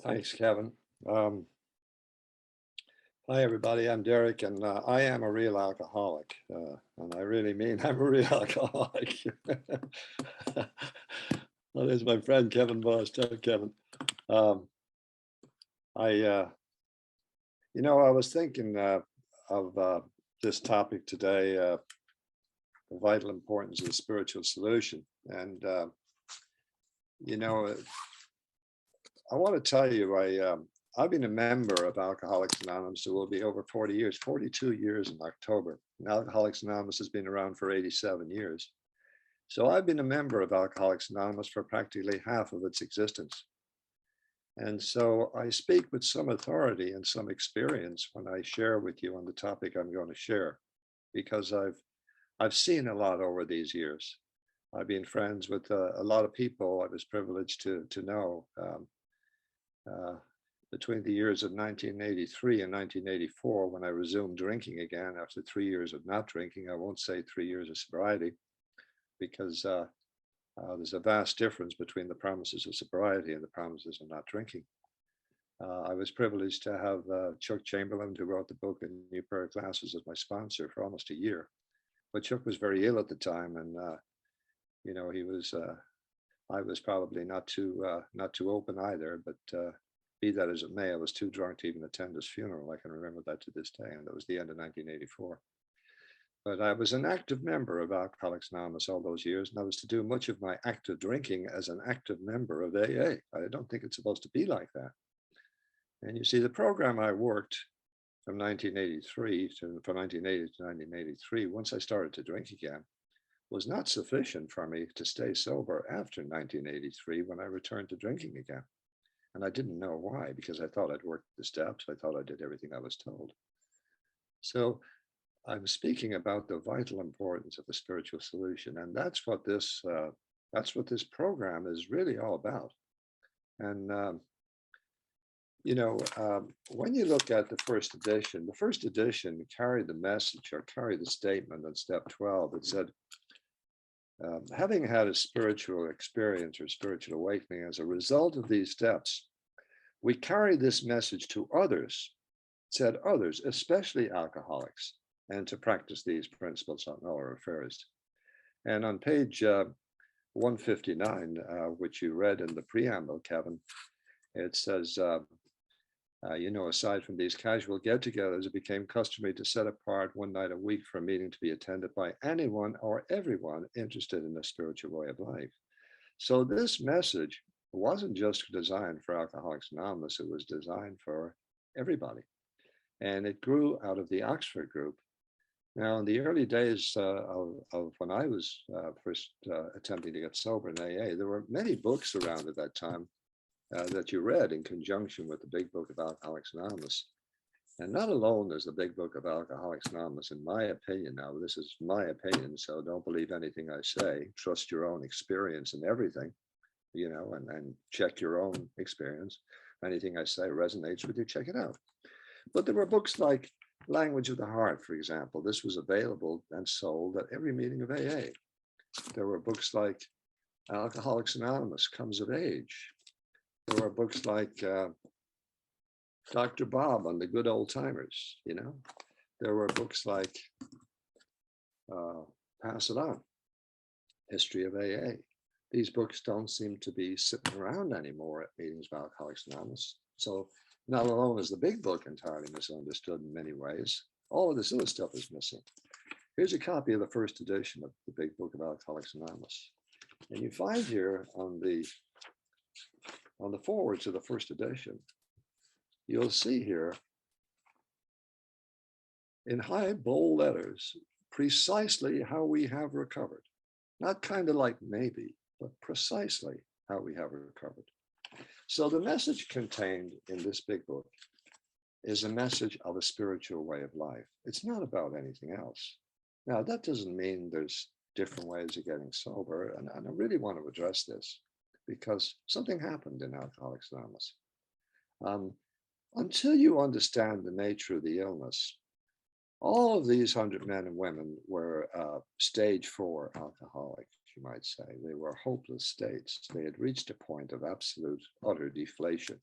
Thanks, Kevin. Um, Hi, everybody. I'm Derek, and I am a real alcoholic. And I really mean I'm a real alcoholic. Well, there's my friend Kevin Boss. Tell Kevin. Um, I, I was thinking of this topic today, the vital importance of the spiritual solution. And, you know, I want to tell you, I've been a member of Alcoholics Anonymous. It will be over 40 years, 42 years in October. And Alcoholics Anonymous has been around for 87 years. So I've been a member of Alcoholics Anonymous for practically half of its existence. And so I speak with some authority and some experience when I share with you on the topic I'm going to share, because I've seen a lot over these years. I've been friends with a lot of people I was privileged to know. Uh, Between the years of 1983 and 1984, when I resumed drinking again after 3 years of not drinking. I won't say 3 years of sobriety, because there's a vast difference between the promises of sobriety and the promises of not drinking. I was privileged to have Chuck Chamberlain, who wrote the book A New Pair of Glasses, as my sponsor for almost a year. But Chuck was very ill at the time, and he was. I was probably not too open either, but be that as it may, I was too drunk to even attend his funeral. I can remember that to this day, and that was the end of 1984. But I was an active member of Alcoholics Anonymous all those years, and I was to do much of my active drinking as an active member of AA. I don't think it's supposed to be like that. And you see, the program I worked from 1983 from 1980 to 1983, once I started to drink again, was not sufficient for me to stay sober after 1983, when I returned to drinking again. And I didn't know why, because I thought I'd worked the steps. I thought I did everything I was told. So I'm speaking about the vital importance of the spiritual solution. And that's what this program is really all about. And, when you look at the first edition carried the message, or carried the statement on step 12 that said, having had a spiritual experience or spiritual awakening as a result of these steps, we carry this message to others, said others, especially alcoholics, and to practice these principles on all our affairs. And on page 159, which you read in the preamble, Kevin, it says, aside from these casual get-togethers, it became customary to set apart one night a week for a meeting to be attended by anyone or everyone interested in a spiritual way of life. So this message wasn't just designed for Alcoholics Anonymous, it was designed for everybody. And it grew out of the Oxford group. Now, in the early days of when I was first attempting to get sober in AA, there were many books around at that time that you read in conjunction with the big book of Alcoholics Anonymous. And not alone is the big book of Alcoholics Anonymous, in my opinion. Now, this is my opinion, so don't believe anything I say. Trust your own experience in everything, and check your own experience. If anything I say resonates with you, check it out. But there were books like Language of the Heart, for example. This was available and sold at every meeting of AA. There were books like Alcoholics Anonymous Comes of Age. There were books like Dr. Bob on the Good Old Timers, There were books like Pass It On, History of AA. These books don't seem to be sitting around anymore at meetings of Alcoholics Anonymous. So not alone is the big book entirely misunderstood in many ways, all of this other stuff is missing. Here's a copy of the first edition of the big book of Alcoholics Anonymous. And you find here on the forward to the first edition, you'll see here in high bold letters, precisely how we have recovered. Not kind of like maybe, but precisely how we have recovered. So the message contained in this big book is a message of a spiritual way of life. It's not about anything else. Now, that doesn't mean there's different ways of getting sober. And I really want to address this because something happened in Alcoholics Anonymous. Until you understand the nature of the illness, all of these 100 men and women were stage 4 alcoholics, you might say. They were hopeless states. They had reached a point of absolute, utter deflation.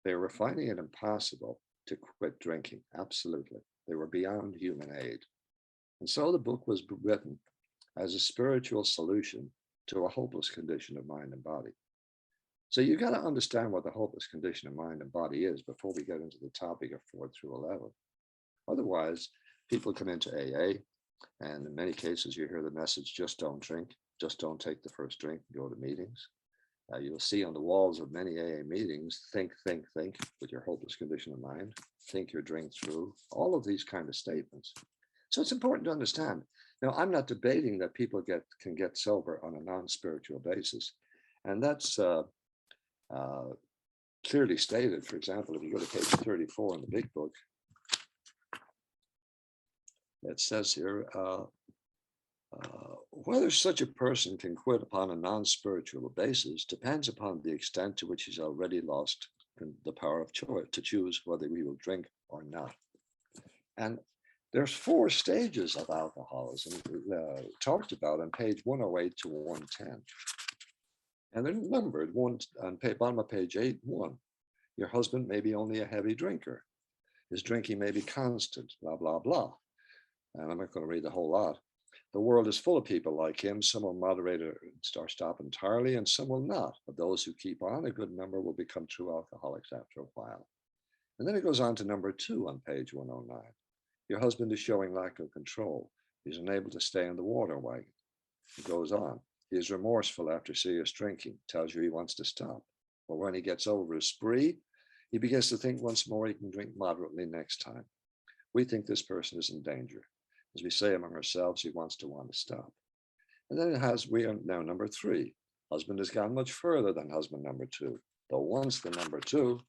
They were finding it impossible to quit drinking. Absolutely. They were beyond human aid. And so the book was written as a spiritual solution to a hopeless condition of mind and body. So you got to understand what the hopeless condition of mind and body is before we get into the topic of 4 through 11. Otherwise, people come into AA, and in many cases, you hear the message, just don't drink, just don't take the first drink, go to meetings. You'll see on the walls of many AA meetings, think, with your hopeless condition of mind, think your drink through, all of these kind of statements. So it's important to understand. Now, I'm not debating that people can get sober on a non-spiritual basis. And that's clearly stated. For example, if you go to page 34 in the big book, it says here, whether such a person can quit upon a non-spiritual basis depends upon the extent to which he's already lost the power of choice to choose whether he will drink or not. And there's 4 stages of alcoholism talked about on page 108 to 110. And they're numbered on bottom of page 8:1. Your husband may be only a heavy drinker. His drinking may be constant, blah, blah, blah. And I'm not going to read the whole lot. The world is full of people like him. Some will moderate or stop entirely, and some will not. But those who keep on, a good number will become true alcoholics after a while. And then it goes on to number 2 on page 109. Your husband is showing lack of control. He's unable to stay in the water wagon. It goes on. He is remorseful after serious drinking, tells you he wants to stop. But when he gets over his spree, he begins to think once more he can drink moderately next time. We think this person is in danger. As we say among ourselves, he want to stop. And then we are now number 3. Husband has gone much further than husband number 2. Though once the number 2,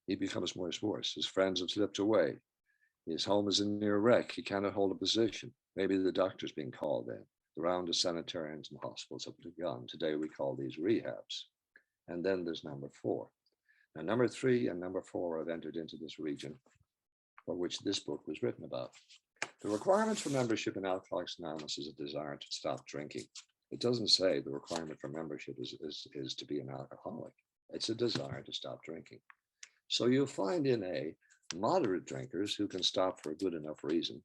he becomes worse. His friends have slipped away. His home is in near wreck. He cannot hold a position. Maybe the doctor's being called in. The round of sanitariums and hospitals have begun. Today we call these rehabs. And then there's number 4. Now, number 3 and number 4 have entered into this region for which this book was written about. The requirement for membership in Alcoholics Anonymous is a desire to stop drinking. It doesn't say the requirement for membership is to be an alcoholic. It's a desire to stop drinking. So you'll find in A, moderate drinkers who can stop for a good enough reason.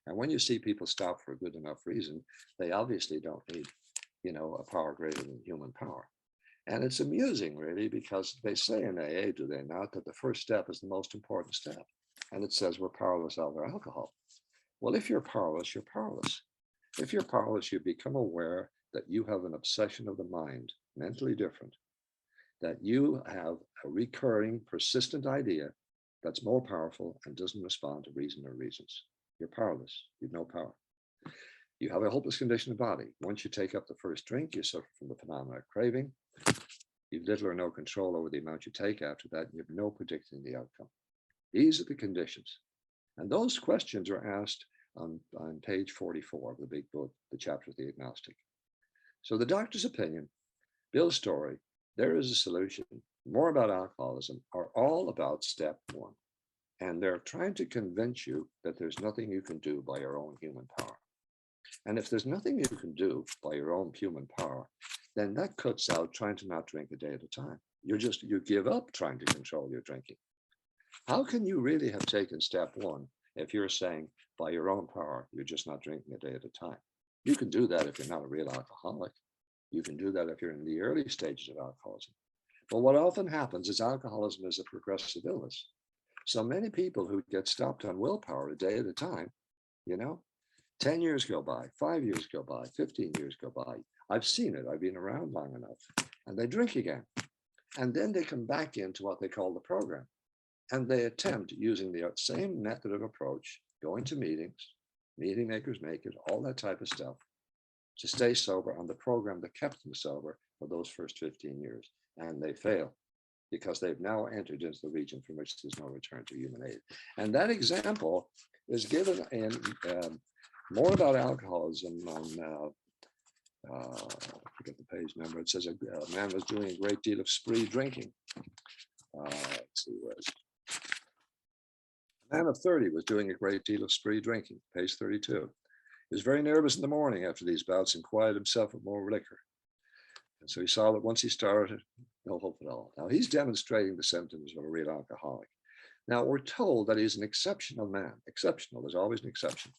And when you see people stop for a good enough reason, they obviously don't need, a power greater than human power. And it's amusing, really, because they say in AA, do they not, that the first step is the most important step. And it says we're powerless over alcohol. Well, if you're powerless, you're powerless. If you're powerless, you become aware that you have an obsession of the mind, mentally different, that you have a recurring, persistent idea that's more powerful and doesn't respond to reason or reasons. You're powerless. You've no power. You have a hopeless condition of body. Once you take up the first drink, you suffer from the phenomenon of craving. You've little or no control over the amount you take after that, and you have no predicting the outcome. These are the conditions. And those questions are asked on page 44 of the big book, the chapter of the agnostic. So the doctor's opinion, Bill's story, there is a solution, more about alcoholism, are all about step 1. And they're trying to convince you that there's nothing you can do by your own human power. And if there's nothing you can do by your own human power, then that cuts out trying to not drink a day at a time. You give up trying to control your drinking. How can you really have taken step 1 if you're saying by your own power, you're just not drinking a day at a time? You can do that if you're not a real alcoholic. You can do that if you're in the early stages of alcoholism. But what often happens is alcoholism is a progressive illness. So many people who get stopped on willpower a day at a time, 10 years go by, 5 years go by, 15 years go by. I've seen it. I've been around long enough. And they drink again. And then they come back into what they call the program. And they attempt using the same method of approach, going to meetings, meeting makers make it, all that type of stuff, to stay sober on the program that kept them sober for those first 15 years. And they fail because they've now entered into the region from which there's no return to human aid. And that example is given in more about alcoholism on, I forget the page number. It says a man was doing a great deal of spree drinking. Let's see where it's. A man of 30 was doing a great deal of spree drinking, page 32. He was very nervous in the morning after these bouts and quieted himself with more liquor. And so he saw that once he started, no hope at all. Now he's demonstrating the symptoms of a real alcoholic. Now we're told that he's an exceptional man. Exceptional, there's always an exception.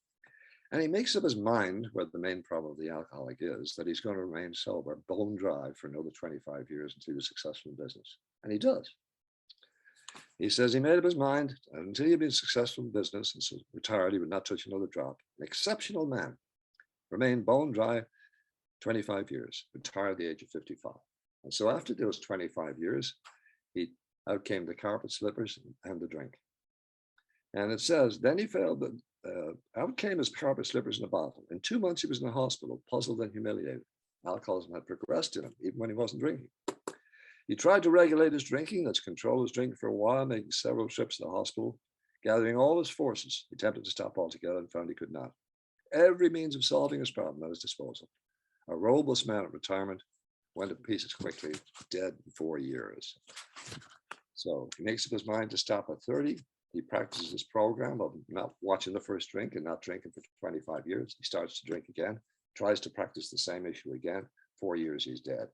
And he makes up his mind where the main problem of the alcoholic is that he's going to remain sober, bone dry for another 25 years until he's successful in business. And he does. He says he made up his mind until he'd been successful in business and so retired, he would not touch another drop. An exceptional man, remained bone dry 25 years, retired at the age of 55. And so after those 25 years, out came the carpet slippers and the drink. And it says, then he failed, out came his carpet slippers in a bottle. In 2 months, he was in the hospital, puzzled and humiliated. Alcoholism had progressed in him, even when he wasn't drinking. He tried to regulate his drinking, that's control his drinking for a while, making several trips to the hospital, gathering all his forces. He attempted to stop altogether and found he could not. Every means of solving his problem at his disposal. A robust man at retirement went to pieces quickly, dead in 4 years. So he makes up his mind to stop at 30. He practices his program of not watching the first drink and not drinking for 25 years. He starts to drink again, tries to practice the same issue again. 4 years, he's dead.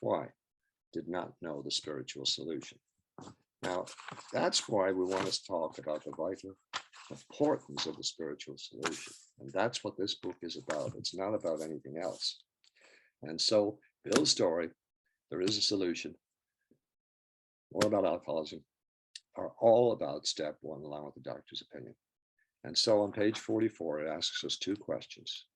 Why? Did not know the spiritual solution. Now, that's why we want to talk about the vital importance of the spiritual solution. And that's what this book is about. It's not about anything else. And so Bill's story, there is a solution, more about alcoholism, are all about step one, along with the doctor's opinion. And so on page 44, it asks us 2 questions.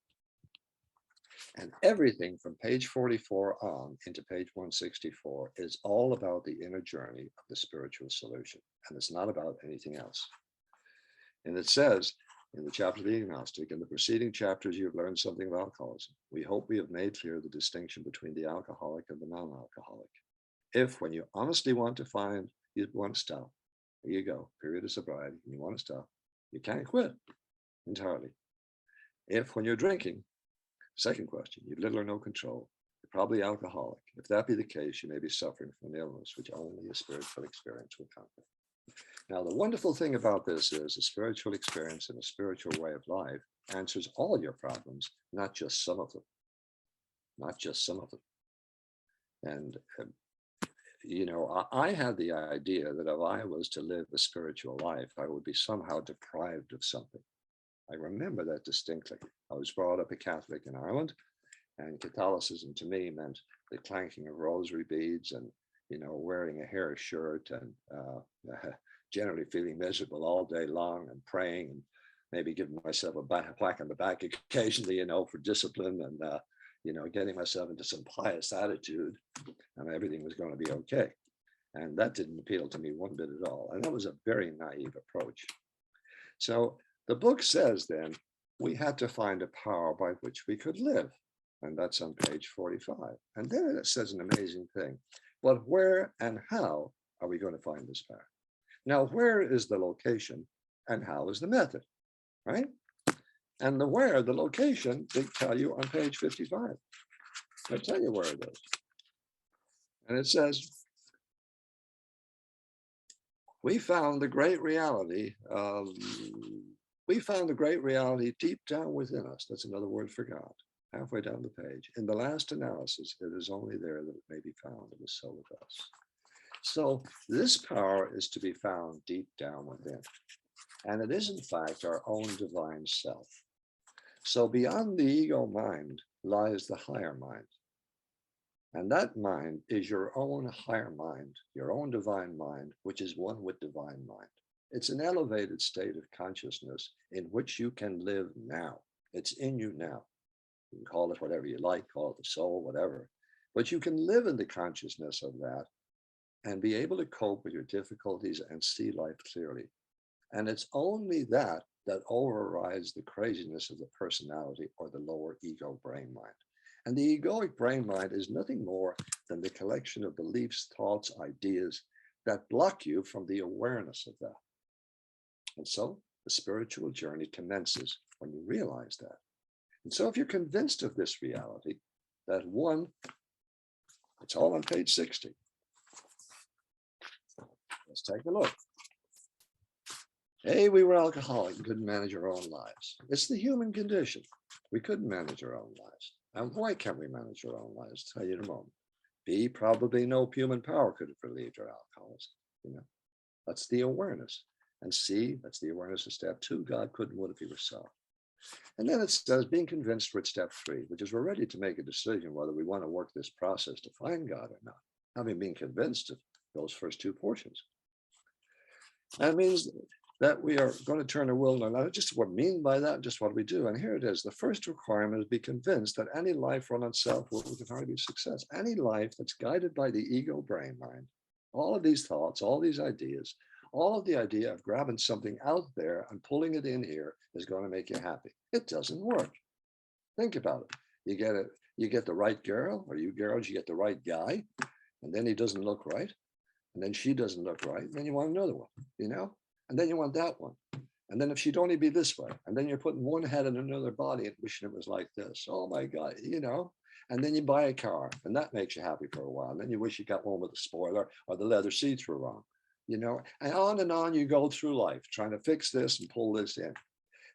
And everything from page 44 on into page 164 is all about the inner journey of the spiritual solution. And it's not about anything else. And it says in the chapter of the agnostic, in the preceding chapters, you have learned something of alcoholism. We hope we have made clear the distinction between the alcoholic and the non-alcoholic. If when you honestly want to find, you want to stop, there you go, period of sobriety, and you want to stop, you can't quit entirely. If when you're drinking, second question, you've little or no control, you're probably alcoholic. If that be the case, you may be suffering from an illness which only a spiritual experience will conquer. Now, the wonderful thing about this is a spiritual experience and a spiritual way of life answers all your problems, not just some of them. Not just some of them. And, you know, I had the idea that if I was to live a spiritual life, I would be somehow deprived of something. I remember that distinctly. I was brought up a Catholic in Ireland, and Catholicism to me meant the clanking of rosary beads and, you know, wearing a hair shirt and generally feeling miserable all day long and praying and maybe giving myself a whack on the back occasionally, you know, for discipline and, you know, getting myself into some pious attitude and everything was going to be okay. And that didn't appeal to me one bit at all. And that was a very naive approach. So the book says then we had to find a power by which we could live. And that's on page 45. And then it says an amazing thing. But where and how are we going to find this power? Now, where is the location and how is the method, right? And the where, the location, they tell you on page 55. I'll tell you where it is. And it says, we found the great reality deep down within us. That's another word for God, halfway down the page. In the last analysis, it is only there that it may be found, and so with us. So this power is to be found deep down within. And it is, in fact, our own divine self. So beyond the ego mind lies the higher mind. And that mind is your own higher mind, your own divine mind, which is one with divine mind. It's an elevated state of consciousness in which you can live now. It's in you now. You can call it whatever you like, call it the soul, whatever. But you can live in the consciousness of that and be able to cope with your difficulties and see life clearly. And it's only that that overrides the craziness of the personality or the lower ego brain mind. And the egoic brain mind is nothing more than the collection of beliefs, thoughts, ideas that block you from the awareness of that. And so the spiritual journey commences when you realize that. And so if you're convinced of this reality, that one, it's all on page 60. Let's take a look. Hey, we were alcoholic and couldn't manage our own lives. It's the human condition. We couldn't manage our own lives. And why can't we manage our own lives? I'll tell you in a moment. B, probably no human power could have relieved our alcoholism. You know, that's the awareness. And C, that's the awareness of step 2. God couldn't would if he were so. And then it says being convinced with step 3, which is we're ready to make a decision whether we want to work this process to find God or not, having been convinced of those first 2 portions. That means that we are going to turn our will and our life. Just what I mean by that, just what we do. And here it is. The first requirement is be convinced that any life run on self-will can hardly be a success. Any life that's guided by the ego brain mind, all of these thoughts, all these ideas, all of the idea of grabbing something out there and pulling it in here is going to make you happy. It doesn't work. Think about it. You get the right girl, or you girls, you get the right guy, and then he doesn't look right. And then she doesn't look right. Then you want another one, you know? And then you want that one. And then if she'd only be this way, and then you're putting one head in another body and wishing it was like this. Oh my God, you know? And then you buy a car and that makes you happy for a while. And then you wish you got one with a spoiler or the leather seats were wrong, you know? And on you go through life trying to fix this and pull this in.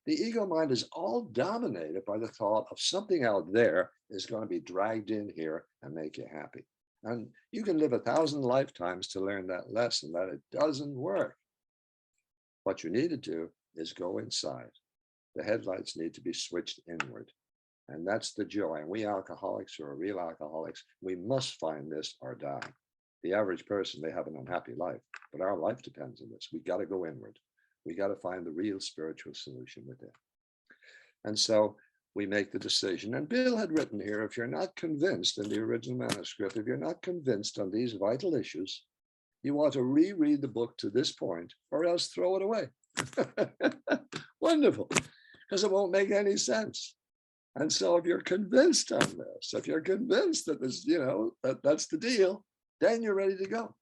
The ego mind is all dominated by the thought of something out there is going to be dragged in here and make you happy. And you can live 1,000 lifetimes to learn that lesson, that it doesn't work. What you need to do is go inside. The headlights need to be switched inward. And that's the joy. And we alcoholics who are real alcoholics, we must find this or die. The average person may have an unhappy life, but our life depends on this. We got to go inward. We got to find the real spiritual solution within. And so we make the decision. And Bill had written here, if you're not convinced in the original manuscript, if you're not convinced on these vital issues, you want to reread the book to this point or else throw it away. Wonderful, because it won't make any sense. And so if you're convinced on this, if you're convinced that this, you know, that's the deal, then you're ready to go.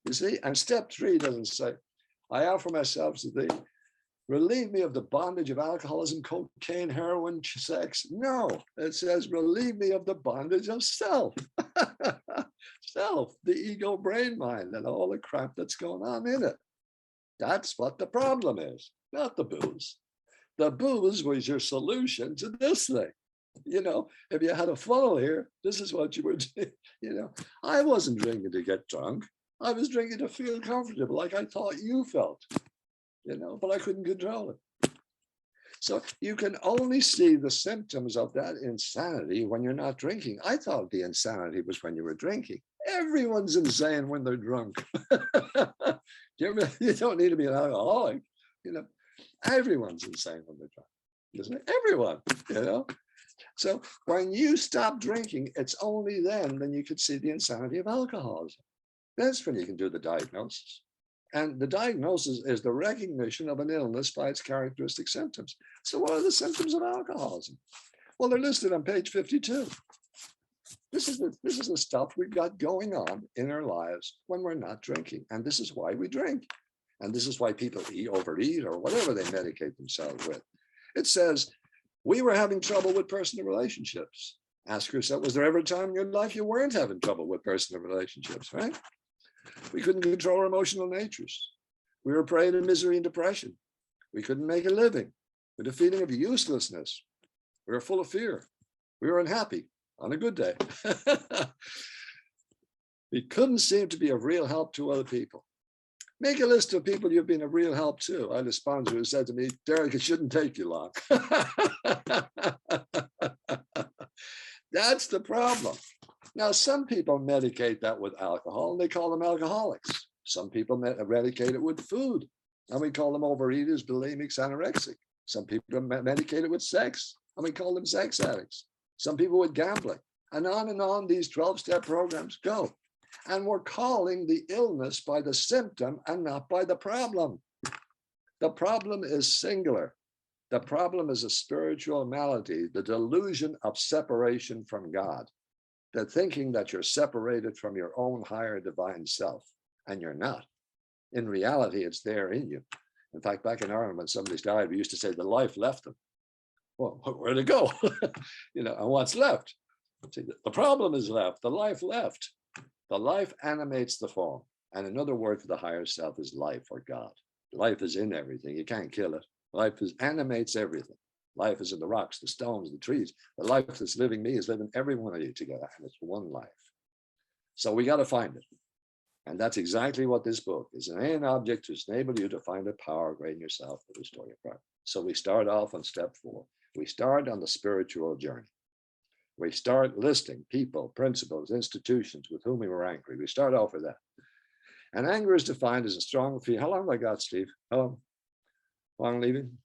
You see, and step 3 doesn't say, I offer myself to thee, relieve me of the bondage of alcoholism, cocaine, heroin, sex. No, it says, relieve me of the bondage of self. Self, the ego brain mind, and all the crap that's going on in it. That's what the problem is, not the booze. The booze was your solution to this thing. You know, if you had a funnel here, this is what you were doing. You know, I wasn't drinking to get drunk. I was drinking to feel comfortable, like I thought you felt. You know, but I couldn't control it. So you can only see the symptoms of that insanity when you're not drinking. I thought the insanity was when you were drinking. Everyone's insane when they're drunk. You don't need to be an alcoholic. You know, everyone's insane when they're drunk, isn't it? Everyone, you know. So when you stop drinking, it's only then you can see the insanity of alcoholism. That's when you can do the diagnosis. And the diagnosis is the recognition of an illness by its characteristic symptoms. So what are the symptoms of alcoholism? Well, they're listed on page 52. This is the stuff we've got going on in our lives when we're not drinking. And this is why we drink. And this is why people overeat or whatever they medicate themselves with. It says, we were having trouble with personal relationships. Ask yourself, was there ever a time in your life you weren't having trouble with personal relationships, right? We couldn't control our emotional natures. We were prey to misery and depression. We couldn't make a living with a feeling of uselessness. We were full of fear. We were unhappy on a good day. We couldn't seem to be of real help to other people. Make a list of people you've been of real help to. I had a sponsor who said to me, Derek, it shouldn't take you long. That's the problem. Now, some people medicate that with alcohol, and they call them alcoholics. Some people medicate it with food, and we call them overeaters, bulimics, anorexic. Some people medicate it with sex, and we call them sex addicts. Some people with gambling, and on these 12-step programs go. And we're calling the illness by the symptom and not by the problem. The problem is singular. The problem is a spiritual malady, the delusion of separation from God. The thinking that you're separated from your own higher divine self, and you're not. In reality, it's there in you. In fact, back in Ireland, when somebody's died, we used to say the life left them. Well, where'd it go? You know, and what's left? See, the problem is left, the life left. The life animates the form. And another word for the higher self is life or God. Life is in everything. You can't kill it. Life animates everything. Life is in the rocks, the stones, the trees. The life that's living me is living every one of you together, and it's one life. So we got to find it. And that's exactly what this book is, an alien object to enable you to find the power great in yourself to restore your power. So we start off on step 4. We start on the spiritual journey. We start listing people, principles, institutions with whom we were angry. We start off with that. And anger is defined as a strong feeling. How long have I got, Steve? How long leaving?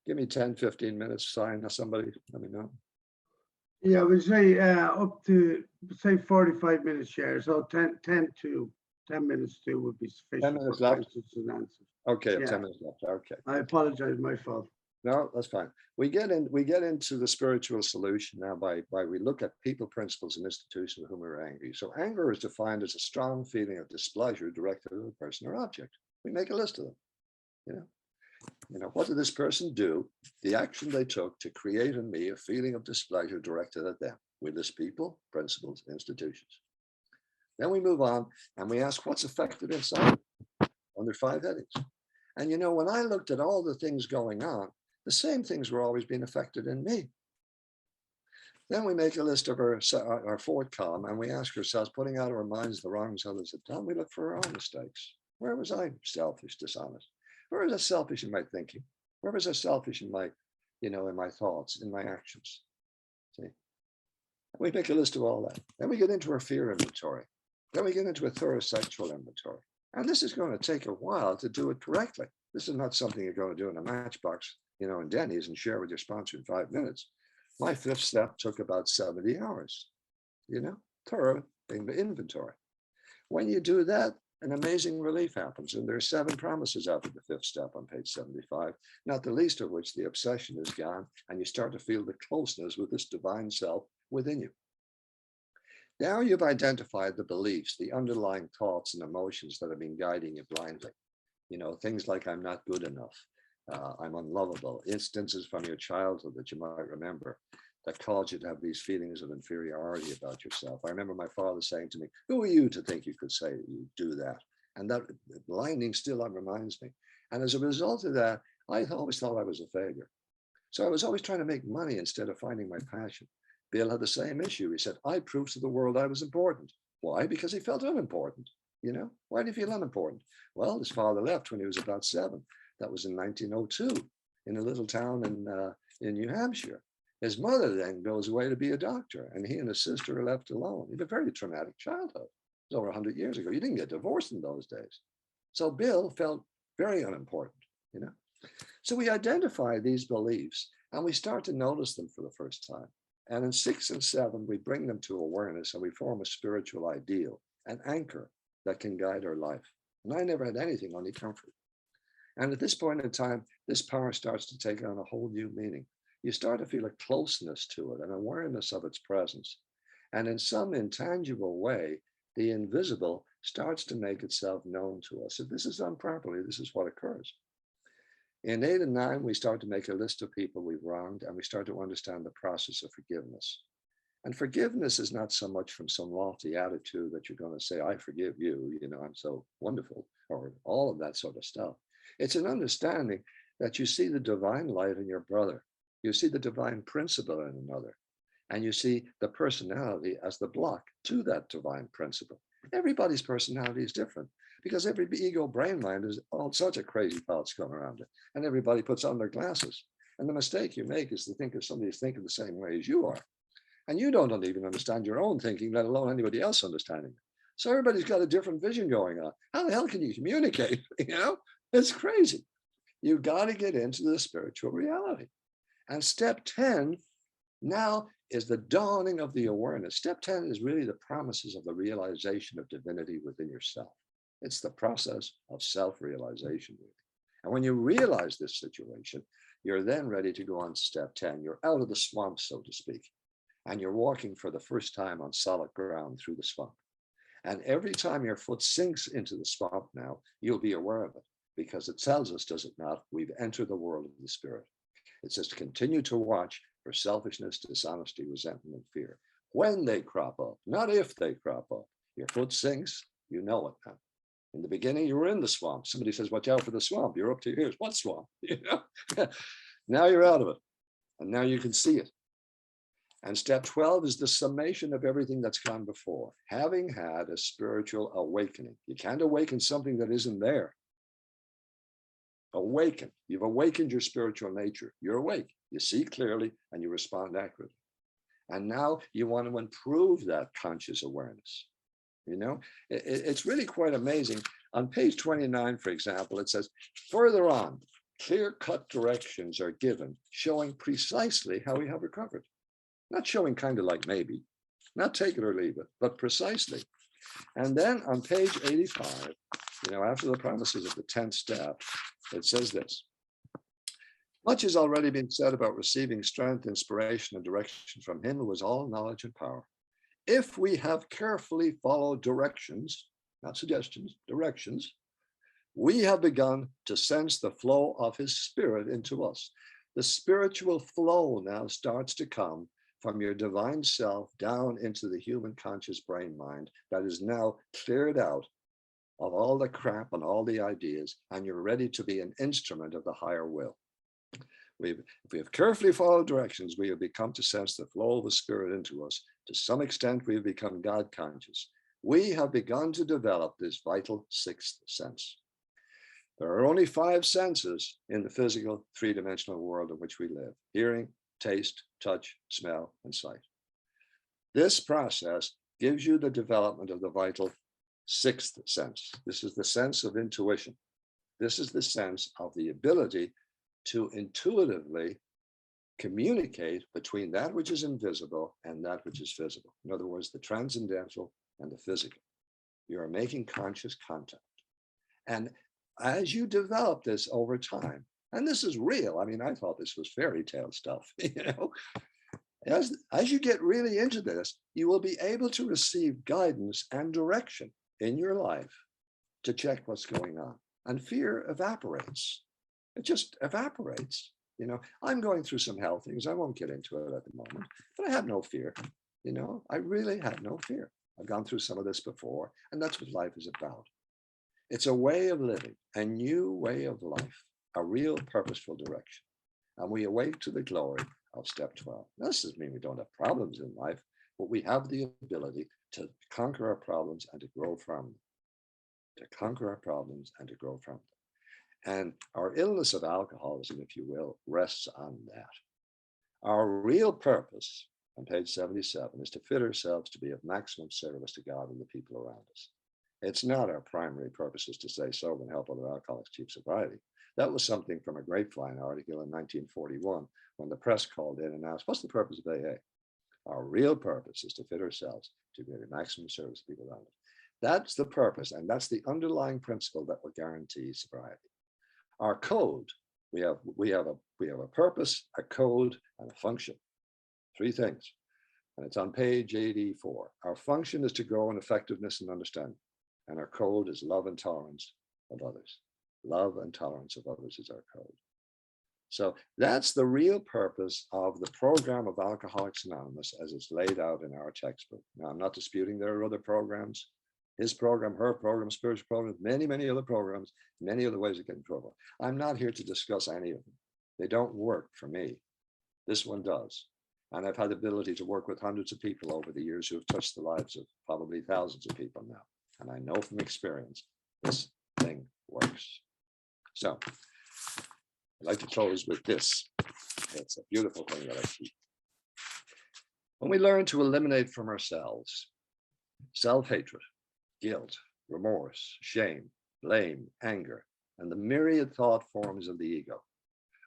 Give me 10, 15 minutes. Sign somebody. Let me know. Yeah, we say up to say 45 minutes share. So 10 minutes too would be sufficient. 10 minutes for left. questions and answers. Okay, Yeah. 10 minutes left. Okay. I apologize, my fault. No, that's fine. We get into the spiritual solution now by we look at people, principles, and institutions with whom we're angry. So anger is defined as a strong feeling of displeasure directed at a person or object. We make a list of them. You know, what did this person do? The action they took to create in me a feeling of displeasure directed at them. We list people, principles, institutions. Then we move on and we ask what's affected inside under 5 headings. And you know, when I looked at all the things going on, the same things were always being affected in me. Then we make a list of our 4th column and we ask ourselves, putting out of our minds the wrongs others have done, we look for our own mistakes. Where was I selfish, dishonest? Where was I selfish in my thinking? Where was I selfish in my, in my thoughts, in my actions? See? We make a list of all that. Then we get into our fear inventory. Then we get into a thorough sexual inventory. And this is going to take a while to do it correctly. This is not something you're going to do in a matchbox, in Denny's and share with your sponsor in 5 minutes. My 5th step took about 70 hours, thorough inventory. When you do that, an amazing relief happens. And there are 7 promises after the 5th step on page 75, not the least of which the obsession is gone, and you start to feel the closeness with this divine self within you. Now you've identified the beliefs, the underlying thoughts and emotions that have been guiding you blindly. Things like I'm not good enough, I'm unlovable, instances from your childhood that you might remember that caused you to have these feelings of inferiority about yourself. I remember my father saying to me, who are you to think you could say that you do that? And that blinding still reminds me. And as a result of that, I always thought I was a failure. So I was always trying to make money instead of finding my passion. Bill had the same issue. He said, I proved to the world I was important. Why? Because he felt unimportant. Why did he feel unimportant? Well, his father left when he was about 7. That was in 1902 in a little town in New Hampshire. His mother then goes away to be a doctor, and he and his sister are left alone. He had a very traumatic childhood. It was over 100 years ago. You didn't get divorced in those days. So Bill felt very unimportant, So we identify these beliefs and we start to notice them for the first time. And in 6 and 7, we bring them to awareness and we form a spiritual ideal, an anchor that can guide our life. And I never had anything, only comfort. And at this point in time, this power starts to take on a whole new meaning. You start to feel a closeness to it, an awareness of its presence. And in some intangible way, the invisible starts to make itself known to us. If this is done properly, this is what occurs. In 8 and 9, we start to make a list of people we've wronged, and we start to understand the process of forgiveness. And forgiveness is not so much from some lofty attitude that you're going to say, I forgive you, I'm so wonderful, or all of that sort of stuff. It's an understanding that you see the divine light in your brother. You see the divine principle in another, and you see the personality as the block to that divine principle. Everybody's personality is different because every ego brain mind is all sorts of crazy thoughts going around it, and everybody puts on their glasses. And the mistake you make is to think of somebody who's thinking the same way as you are. And you don't even understand your own thinking, let alone anybody else understanding it. So everybody's got a different vision going on. How the hell can you communicate? It's crazy. You've got to get into the spiritual reality. And step 10 now is the dawning of the awareness. Step 10 is really the promises of the realization of divinity within yourself. It's the process of self-realization. And when you realize this situation, you're then ready to go on step 10. You're out of the swamp, so to speak. And you're walking for the first time on solid ground through the swamp. And every time your foot sinks into the swamp now, you'll be aware of it, because it tells us, does it not, we've entered the world of the spirit. It says to continue to watch for selfishness, dishonesty, resentment, and fear. When they crop up, not if they crop up. Your foot sinks, you know it now. In the beginning, you were in the swamp. Somebody says, watch out for the swamp. You're up to your ears. What swamp? Now you're out of it. And now you can see it. And step 12 is the summation of everything that's gone before. Having had a spiritual awakening. You can't awaken something that isn't there. Awaken. You've awakened your spiritual nature. You're awake. You see clearly and you respond accurately. And now you want to improve that conscious awareness. You know, it's really quite amazing. On page 29, for example, it says, further on, clear-cut directions are given, showing precisely how we have recovered. Not showing kind of like maybe, not take it or leave it, but precisely. And then on page 85, you know, after the promises of the 10th step, it says this. Much has already been said about receiving strength, inspiration, and direction from him who is all knowledge and power. If we have carefully followed directions, not suggestions, directions, we have begun to sense the flow of his spirit into us. The spiritual flow now starts to come from your divine self down into the human conscious brain mind that is now cleared out of all the crap and all the ideas, and you're ready to be an instrument of the higher will. If we have carefully followed directions, we have become to sense the flow of the spirit into us. To some extent, we have become God conscious. We have begun to develop this vital sixth sense. There are only 5 senses in the physical three-dimensional world in which we live: hearing, taste, touch, smell, and sight. This process gives you the development of the vital sixth sense. This is the sense of intuition. This is the sense of the ability to intuitively communicate between that which is invisible and that which is visible. In other words, the transcendental and the physical. You are making conscious contact. And as you develop this over time, and this is real, I mean, I thought this was fairy tale stuff, you know, as you get really into this, you will be able to receive guidance and direction in your life to check what's going on. And fear evaporates. It just evaporates. You know, I'm going through some health things. I won't get into it at the moment, but I have no fear. You know, I really have no fear. I've gone through some of this before, and that's what life is about. It's a way of living, a new way of life, a real purposeful direction. And we awake to the glory of step 12. Now, this doesn't mean we don't have problems in life, but we have the ability to conquer our problems and to grow from them. To conquer our problems and to grow from them. And our illness of alcoholism, if you will, rests on that. Our real purpose, on page 77, is to fit ourselves to be of maximum service to God and the people around us. It's not our primary purpose is to stay sober and help other alcoholics achieve sobriety. That was something from a Grapevine article in 1941 when the press called in and asked, what's the purpose of AA? Our real purpose is to fit ourselves to be of maximum service to people around us. That's the purpose, and that's the underlying principle that will guarantee sobriety. Our code, we have a purpose, a code, and a function. 3 things. And it's on page 84. Our function is to grow in effectiveness and understanding. And our code is love and tolerance of others. Love and tolerance of others is our code. So that's the real purpose of the program of Alcoholics Anonymous as it's laid out in our textbook. Now, I'm not disputing there are other programs. His program, her program, spiritual program, many, many other programs, many other ways of getting trouble. I'm not here to discuss any of them. They don't work for me. This one does. And I've had the ability to work with hundreds of people over the years who have touched the lives of probably thousands of people now. And I know from experience, this thing works. So I'd like to close with this. It's a beautiful thing that I keep. When we learn to eliminate from ourselves self-hatred, guilt, remorse, shame, blame, anger, and the myriad thought forms of the ego,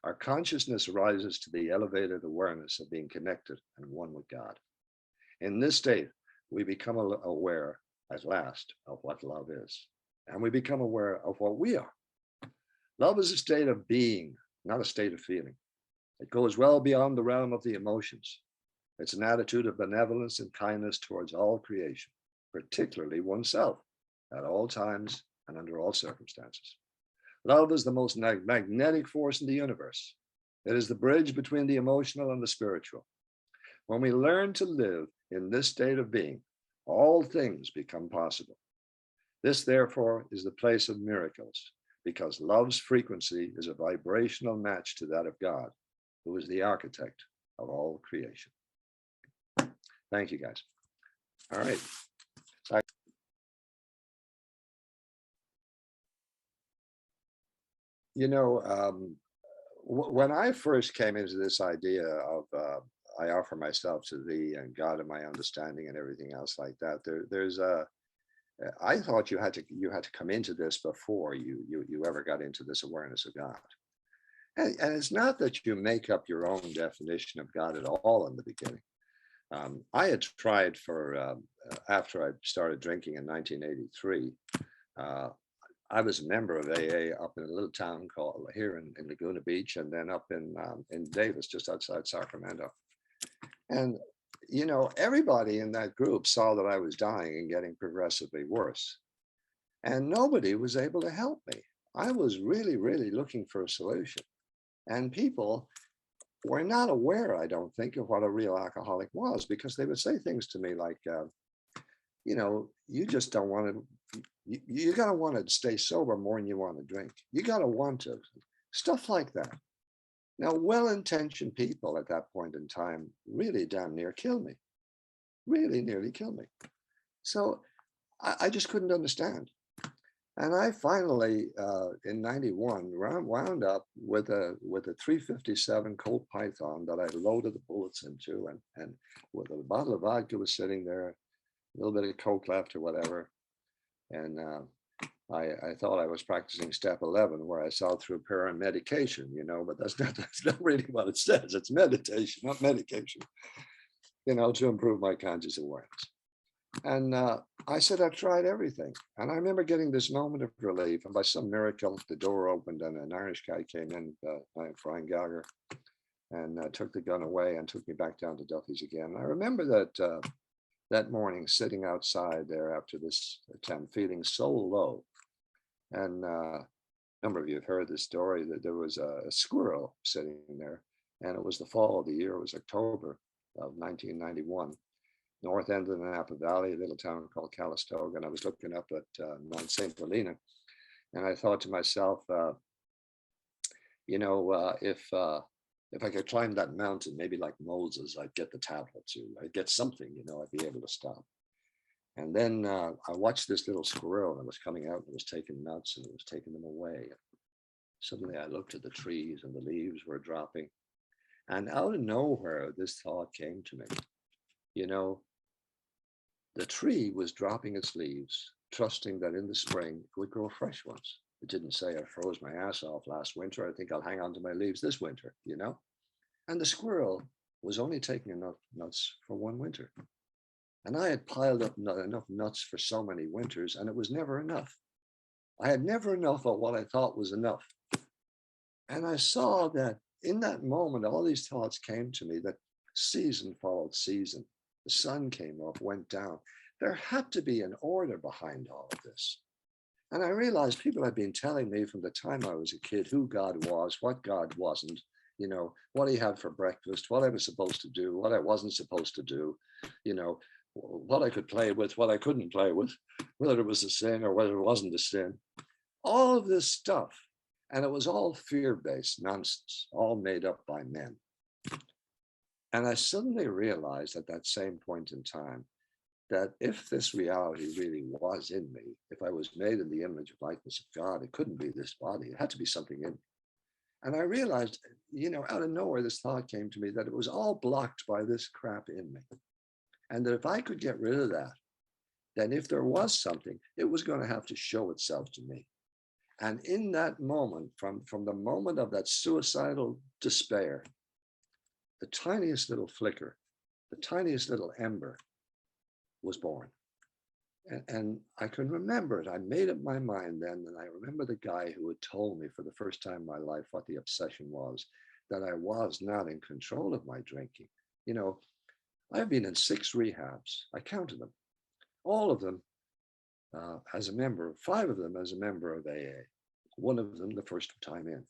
our consciousness rises to the elevated awareness of being connected and one with God. In this state, we become aware at last of what love is, and we become aware of what we are. Love is a state of being, not a state of feeling. It goes well beyond the realm of the emotions. It's an attitude of benevolence and kindness towards all creation, particularly oneself, at all times and under all circumstances. Love is the most magnetic force in the universe. It is the bridge between the emotional and the spiritual. When we learn to live in this state of being, all things become possible. This, therefore, is the place of miracles, because love's frequency is a vibrational match to that of God. who is the architect of all creation. Thank you, guys. All right. You know, when I first came into this idea of I offer myself to thee and God and my understanding and everything else like that, there's a I thought you had to come into this before you ever got into this awareness of God. And it's not that you make up your own definition of God at all in the beginning. I had tried for after I started drinking in 1983. I was a member of AA up in a little town called here in Laguna Beach, and then up in Davis, just outside Sacramento. And you know, everybody in that group saw that I was dying and getting progressively worse, and nobody was able to help me. I was really, really looking for a solution, and people were not aware, I don't think, of what a real alcoholic was, because they would say things to me like, you know, you just don't want to, you got to want to stay sober more than you want to drink. You got to want to, stuff like that. Now, well-intentioned people at that point in time really damn near killed me, really nearly killed me. So I just couldn't understand. And I finally, in '91, wound up with a 357 Colt Python that I loaded the bullets into, and with a bottle of vodka was sitting there, a little bit of Coke left or whatever. And I thought I was practicing step 11, where I saw through prayer and medication, you know, but that's not really what it says. It's meditation, not medication, you know, to improve my conscious awareness. And I said, I've tried everything. And I remember getting this moment of relief. And by some miracle, the door opened and an Irish guy came in, Brian Gallagher, and took the gun away and took me back down to Duffy's again. And I remember that that morning sitting outside there after this attempt, feeling so low. And a number of you have heard this story, that there was a squirrel sitting there. And it was the fall of the year. It was October of 1991. North end of the Napa Valley, a little town called Calistoga, and I was looking up at Mount St. Helena, and I thought to myself, you know, if I could climb that mountain, maybe like Moses, I'd get the tablets, I'd get something, you know, I'd be able to stop. And then I watched this little squirrel that was coming out and was taking nuts and it was taking them away. Suddenly I looked at the trees and the leaves were dropping, and out of nowhere, this thought came to me. You know, the tree was dropping its leaves, trusting that in the spring it would grow fresh ones. It didn't say I froze my ass off last winter. I think I'll hang on to my leaves this winter, you know? And the squirrel was only taking enough nuts for one winter. And I had piled up enough nuts for so many winters, and it was never enough. I had never enough of what I thought was enough. And I saw that in that moment, all these thoughts came to me, that season followed season. The sun came up, went down. There had to be an order behind all of this. And I realized people had been telling me from the time I was a kid who God was, what God wasn't, you know, what he had for breakfast, what I was supposed to do, what I wasn't supposed to do, you know, what I could play with, what I couldn't play with, whether it was a sin or whether it wasn't a sin. All of this stuff. And it was all fear-based nonsense, all made up by men. And I suddenly realized at that same point in time that if this reality really was in me, if I was made in the image and likeness of God, it couldn't be this body. It had to be something in me. And I realized, you know, out of nowhere, this thought came to me that it was all blocked by this crap in me. And that if I could get rid of that, then if there was something, it was going to have to show itself to me. And in that moment, from the moment of that suicidal despair, the tiniest little flicker, the tiniest little ember was born. And I can remember it. I made up my mind then, and I remember the guy who had told me for the first time in my life what the obsession was, that I was not in control of my drinking. You know, I've been in 6 rehabs. I counted them. All of them as a member, 5 of them as a member of AA. One of them the first time in.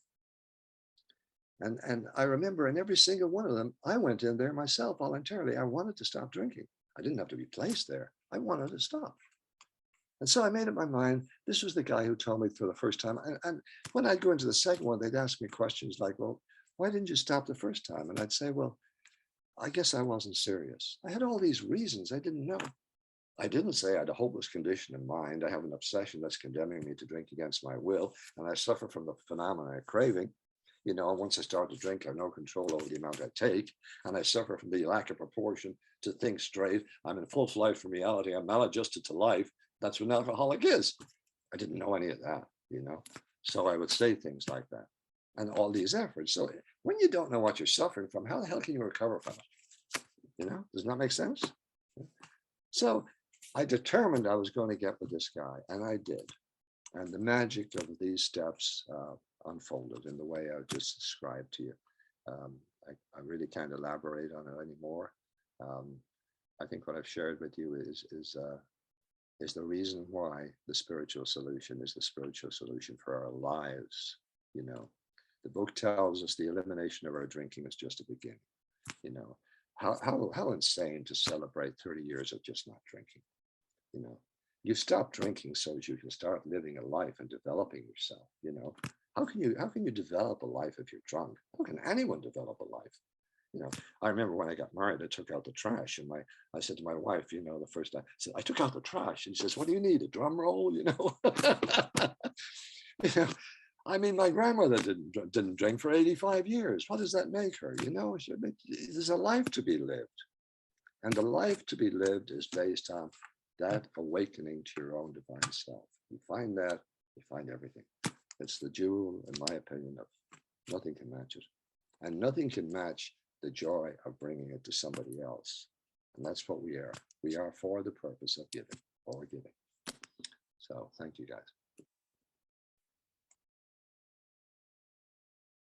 And I remember in every single one of them, I went in there myself voluntarily. I wanted to stop drinking. I didn't have to be placed there. I wanted to stop. And so I made up my mind, this was the guy who told me for the first time. And when I'd go into the second one, they'd ask me questions like, well, why didn't you stop the first time? And I'd say, well, I guess I wasn't serious. I had all these reasons I didn't know. I didn't say I had a hopeless condition in mind. I have an obsession that's condemning me to drink against my will, and I suffer from the phenomena of craving. You know, once I start to drink, I have no control over the amount I take, and I suffer from the lack of proportion to think straight. I'm in full flight from reality. I'm maladjusted to life. That's what an alcoholic is. I didn't know any of that, you know, so I would say things like that, and all these efforts. So when you don't know what you're suffering from, how the hell can you recover from it? You know, does that make sense? So I determined I was going to get with this guy, and I did. And the magic of these steps unfolded in the way I just described to you. I really can't elaborate on it anymore. I think what I've shared with you is the reason why the spiritual solution is the spiritual solution for our lives. You know, the book tells us the elimination of our drinking is just a beginning. You know, how insane to celebrate 30 years of just not drinking. You know, you stop drinking so that you can start living a life and developing yourself. You know, how can you develop a life if you're drunk? How can anyone develop a life? You know, I remember when I got married, I took out the trash, and I said to my wife, you know, the first time, I said, I took out the trash. And she says, what do you need, a drum roll? You know, you know, I mean, my grandmother didn't drink for 85 years. What does that make her? You know, there's a life to be lived, and the life to be lived is based on that awakening to your own divine self. You find that, you find everything. It's the jewel, in my opinion, of nothing can match it. And nothing can match the joy of bringing it to somebody else. And that's what we are. We are for the purpose of giving or giving. So thank you, guys.